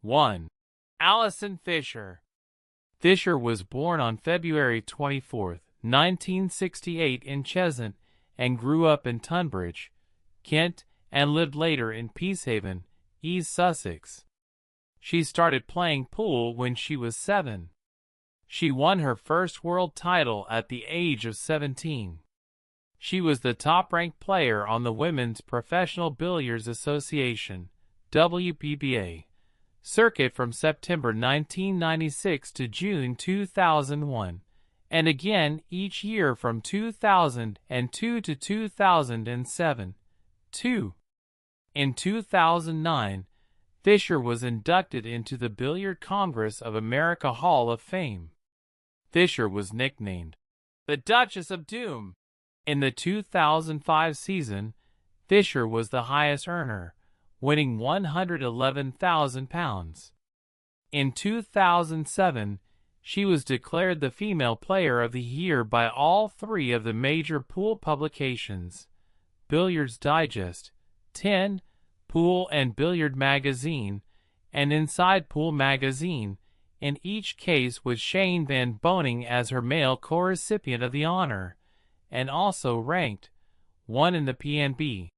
1. Allison Fisher. Fisher was born on February 24, 1968 in Cheshunt and grew up in Tunbridge, Kent, and lived later in Peacehaven, East Sussex. She started playing pool when she was 7. She won her first world title at the age of 17. She was the top-ranked player on the Women's Professional Billiards Association (WPBA) circuit from September 1996 to June 2001, and again each year from 2002 to 2007. 2. In 2009, Fisher was inducted into the Billiard Congress of America Hall of Fame. Fisher was nicknamed the Duchess of Doom. In the 2005 season, Fisher was the highest earner, winning £111,000. In 2007, she was declared the Female Player of the Year by all 3 of the major pool publications, Billiards Digest, 10, Pool and Billiard Magazine, and Inside Pool Magazine, in each case with Shane Van Boening as her male co-recipient of the honor, and also ranked 1 in the PNB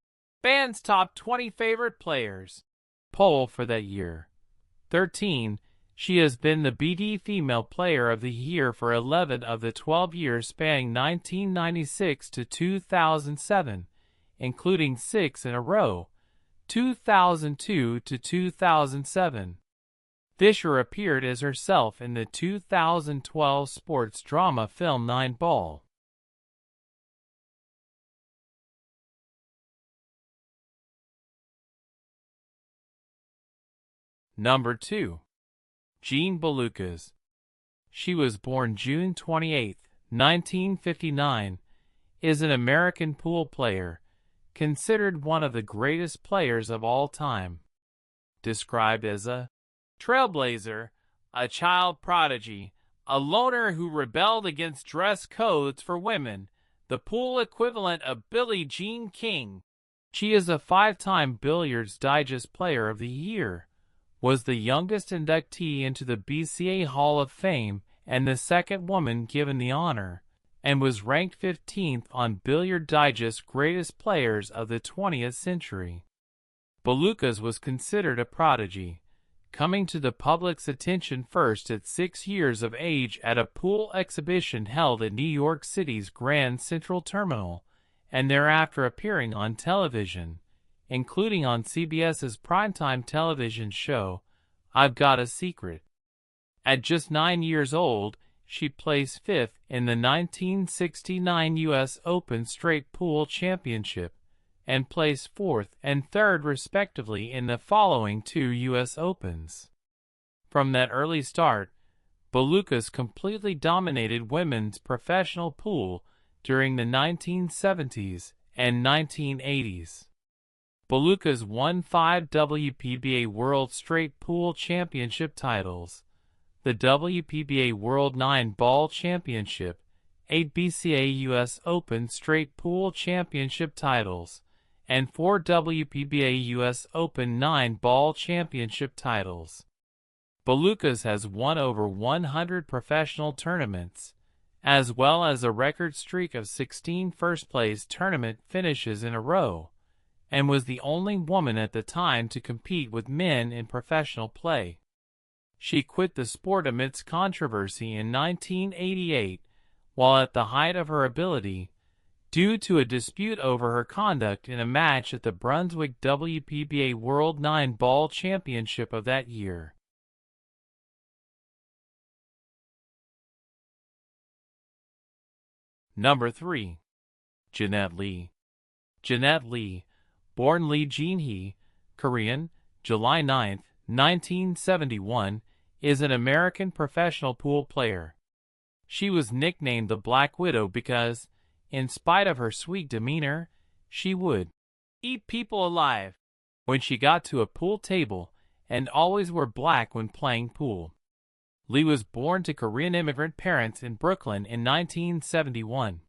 Band's Top 20 Favorite Players poll for that year. 13. She has been the BD Female Player of the Year for 11 of the 12 years spanning 1996 to 2007, including 6 in a row, 2002 to 2007. Fisher appeared as herself in the 2012 sports drama film 9 Ball. Number 2. Jean Balukas. She was born June 28, 1959, is an American pool player, considered one of the greatest players of all time. Described as a trailblazer, a child prodigy, a loner who rebelled against dress codes for women, the pool equivalent of Billie Jean King. She is a 5-time Billiards Digest Player of the Year, was the youngest inductee into the BCA Hall of Fame and the second woman given the honor, and was ranked 15th on Billiard Digest's Greatest Players of the 20th Century. Balukas was considered a prodigy, coming to the public's attention first at 6 years of age at a pool exhibition held at New York City's Grand Central Terminal, and thereafter appearing on television, including on CBS's primetime television show, I've Got a Secret. At just 9 years old, she placed 5th in the 1969 U.S. Open Straight Pool Championship, and placed 4th and 3rd respectively in the following 2 U.S. Opens. From that early start, Balukas completely dominated women's professional pool during the 1970s and 1980s. Balukas won 5 WPBA World Straight Pool Championship titles, the WPBA World 9 Ball Championship, 8 BCA U.S. Open Straight Pool Championship titles, and 4 WPBA U.S. Open 9 Ball Championship titles. Balukas has won over 100 professional tournaments, as well as a record streak of 16 first-place tournament finishes in a row, and was the only woman at the time to compete with men in professional play. She quit the sport amidst controversy in 1988, while at the height of her ability, due to a dispute over her conduct in a match at the Brunswick WPBA World 9 Ball Championship of that year. Number 3. Jeanette Lee. Jeanette Lee, born Lee Jin-hee, Korean, July 9, 1971, is an American professional pool player. She was nicknamed the Black Widow because, in spite of her sweet demeanor, she would eat people alive when she got to a pool table and always wore black when playing pool. Lee was born to Korean immigrant parents in Brooklyn in 1971.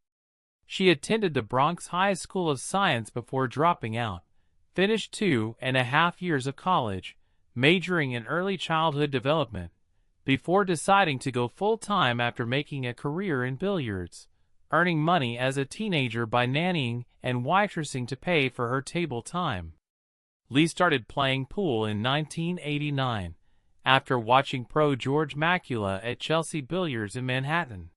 She attended the Bronx High School of Science before dropping out, finished 2.5 years of college, majoring in early childhood development, before deciding to go full-time after making a career in billiards, earning money as a teenager by nannying and waitressing to pay for her table time. Lee started playing pool in 1989, after watching pro George Macula at Chelsea Billiards in Manhattan.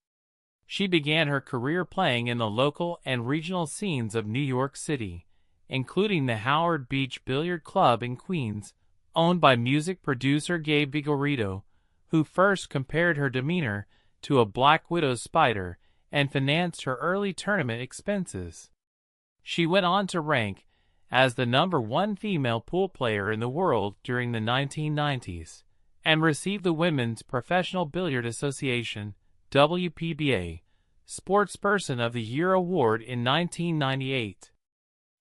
She began her career playing in the local and regional scenes of New York City, including the Howard Beach Billiard Club in Queens, owned by music producer Gabe Vigorito, who first compared her demeanor to a black widow's spider and financed her early tournament expenses. She went on to rank as the #1 female pool player in the world during the 1990s, and received the Women's Professional Billiard Association (WPBA) Sportsperson of the Year award in 1998.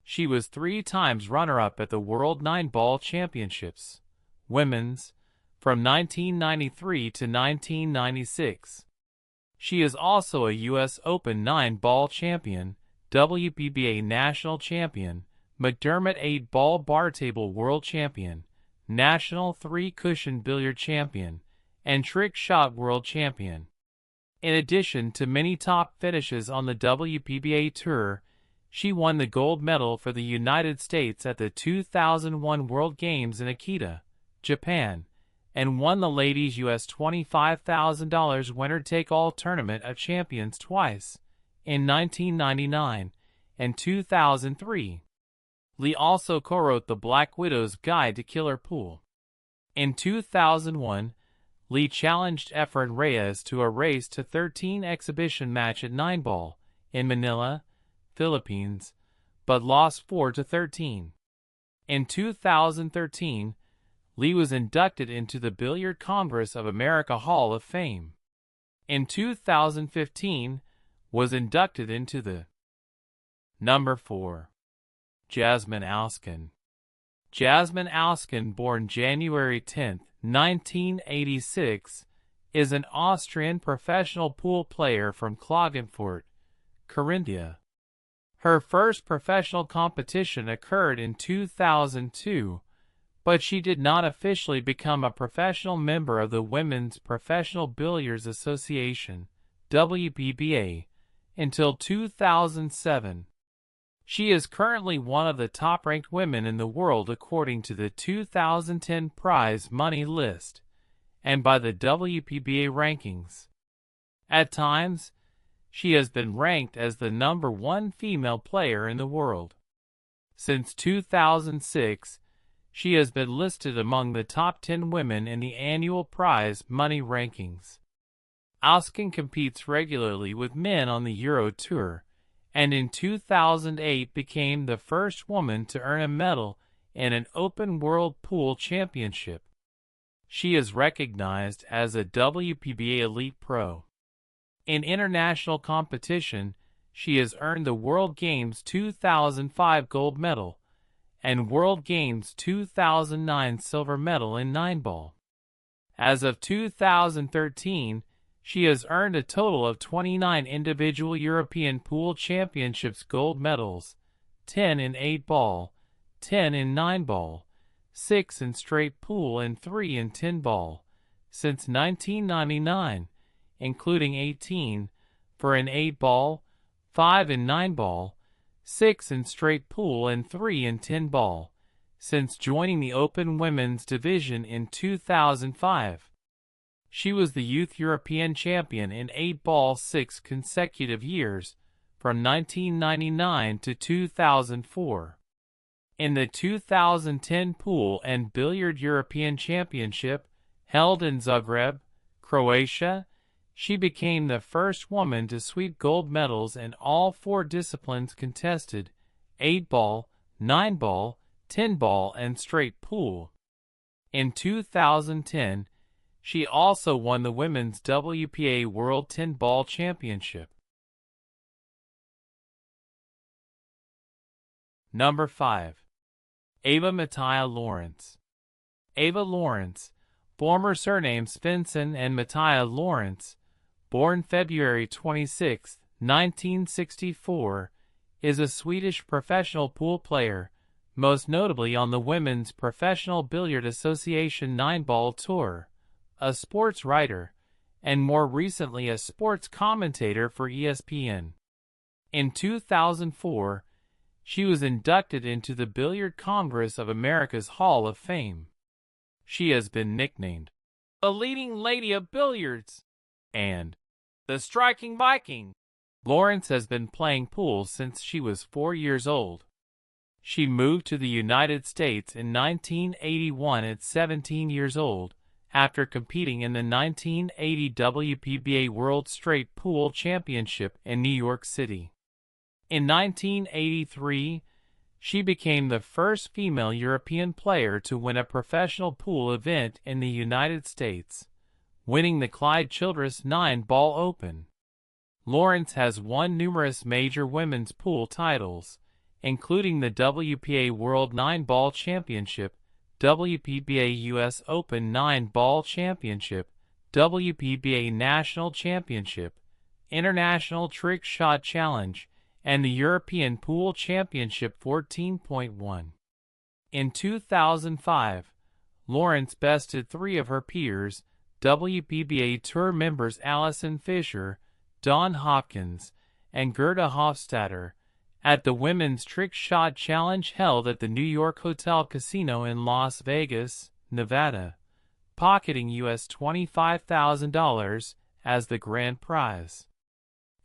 She was 3 times runner-up at the World 9-Ball Championships, Women's, from 1993 to 1996. She is also a U.S. Open 9-Ball Champion, WPBA National Champion, McDermott 8-Ball Bar Table World Champion, National 3-Cushion Billiard Champion, and Trick Shot World Champion. In addition to many top finishes on the WPBA Tour, she won the gold medal for the United States at the 2001 World Games in Akita, Japan, and won the ladies' U.S. $25,000 winner-take-all Tournament of Champions twice, in 1999 and 2003. Lee also co-wrote The Black Widow's Guide to Killer Pool. In 2001, Lee challenged Efrain Reyes to a race to 13 exhibition match at 9-ball in Manila, Philippines, but lost 4-13. In 2013, Lee was inducted into the Billiard Congress of America Hall of Fame. In 2015, was inducted into the #4. Jasmin Ouschan. Jasmin Ouschan, born January 10, 1986, is an Austrian professional pool player from Klagenfurt, Carinthia. Her first professional competition occurred in 2002, but she did not officially become a professional member of the Women's Professional Billiards Association, WPBA, until 2007. She is currently one of the top-ranked women in the world according to the 2010 prize money list, and by the WPBA rankings. At times, she has been ranked as the #1 female player in the world. Since 2006, she has been listed among the top 10 women in the annual prize money rankings. Ouschan competes regularly with men on the Euro Tour, and in 2008 became the first woman to earn a medal in an Open World Pool Championship. She is recognized as a WPBA Elite Pro. In international competition, she has earned the World Games 2005 gold medal and World Games 2009 silver medal in 9-ball. As of 2013, she has earned a total of 29 individual European Pool Championships gold medals, 10 in 8-ball, 10 in 9-ball, 6 in straight pool and 3 in 10-ball, since 1999, including 18 for an 8-ball, 5 in 9-ball, 6 in straight pool and 3 in 10-ball, since joining the Open Women's Division in 2005. She was the Youth European Champion in 8-ball 6 consecutive years, from 1999 to 2004. In the 2010 Pool and Billiard European Championship, held in Zagreb, Croatia, she became the first woman to sweep gold medals in all 4 disciplines contested: 8-ball, 9-ball, 10-ball, and straight pool. In 2010, she also won the Women's WPA World 10-Ball Championship. #5. Ewa Laurance. Ewa Laurance, former surnames Svensson and Laurance, born February 26, 1964, is a Swedish professional pool player, most notably on the Women's Professional Billiard Association 9-Ball Tour, a sports writer, and more recently a sports commentator for ESPN. In 2004, she was inducted into the Billiard Congress of America's Hall of Fame. She has been nicknamed the leading lady of billiards and the striking Viking. Laurance has been playing pool since she was 4 years old. She moved to the United States in 1981 at 17 years old, after competing in the 1980 WPBA World Straight Pool Championship in New York City. In 1983, she became the first female European player to win a professional pool event in the United States, winning the Clyde Childress 9-Ball Open. Laurance has won numerous major women's pool titles, including the WPA World 9-Ball Championship, WPBA US Open 9-Ball Championship, WPBA National Championship, International Trick Shot Challenge, and the European Pool Championship 14.1. In 2005, Laurance bested 3 of her peers, WPBA Tour members Allison Fisher, Dawn Hopkins, and Gerda Hofstadter, at the Women's Trick Shot Challenge held at the New York Hotel Casino in Las Vegas, Nevada, pocketing US $25,000 as the grand prize.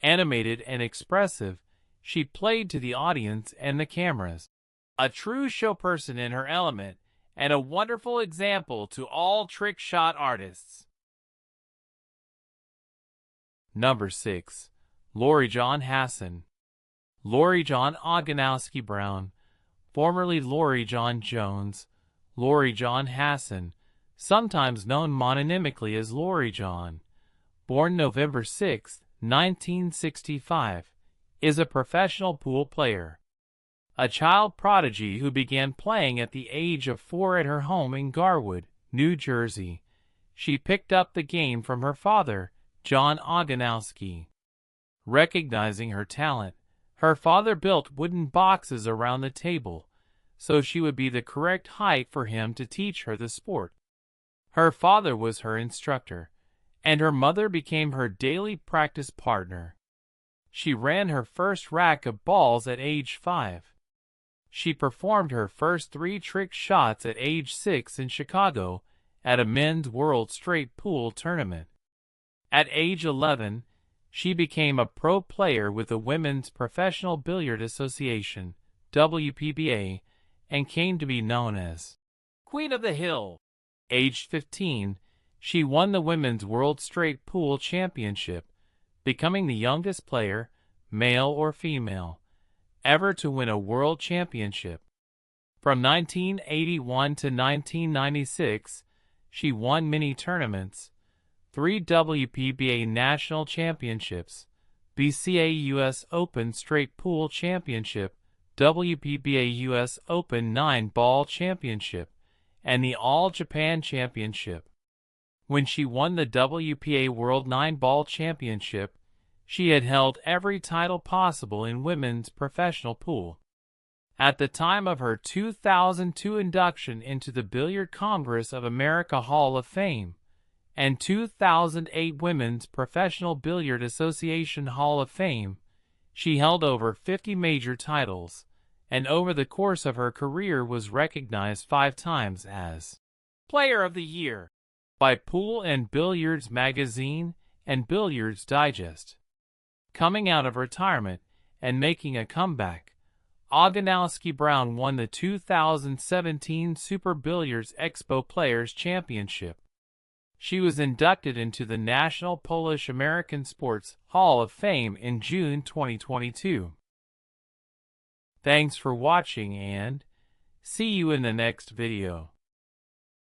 Animated and expressive, she played to the audience and the cameras. A true showperson in her element, and a wonderful example to all trick shot artists. Number 6. LoreeJon Hasson. LoreeJon Ogonowski Brown, formerly LoreeJon Jones, LoreeJon Hasson, sometimes known mononymically as LoreeJon, born November 6, 1965, is a professional pool player. A child prodigy who began playing at the age of 4 at her home in Garwood, New Jersey. She picked up the game from her father, John Ogonowski. Recognizing her talent, her father built wooden boxes around the table, so she would be the correct height for him to teach her the sport. Her father was her instructor, and her mother became her daily practice partner. She ran her first rack of balls at age 5. She performed her first 3 trick shots at age 6 in Chicago at a men's World Straight Pool tournament. At age 11, she became a pro player with the Women's Professional Billiard Association, WPBA, and came to be known as Queen of the Hill. Aged 15, she won the Women's World Straight Pool Championship, becoming the youngest player, male or female, ever to win a world championship. From 1981 to 1996, she won many tournaments, 3 WPBA National Championships, BCA US Open Straight Pool Championship, WPBA US Open 9-Ball Championship, and the All Japan Championship. When she won the WPA World 9-Ball Championship, she had held every title possible in women's professional pool. At the time of her 2002 induction into the Billiard Congress of America Hall of Fame and 2008 Women's Professional Billiard Association Hall of Fame, she held over 50 major titles, and over the course of her career was recognized 5 times as Player of the Year by Pool and Billiards Magazine and Billiards Digest. Coming out of retirement and making a comeback, Ogonowski Brown won the 2017 Super Billiards Expo Players Championship. She was inducted into the National Polish American Sports Hall of Fame in June 2022. Thanks for watching and see you in the next video.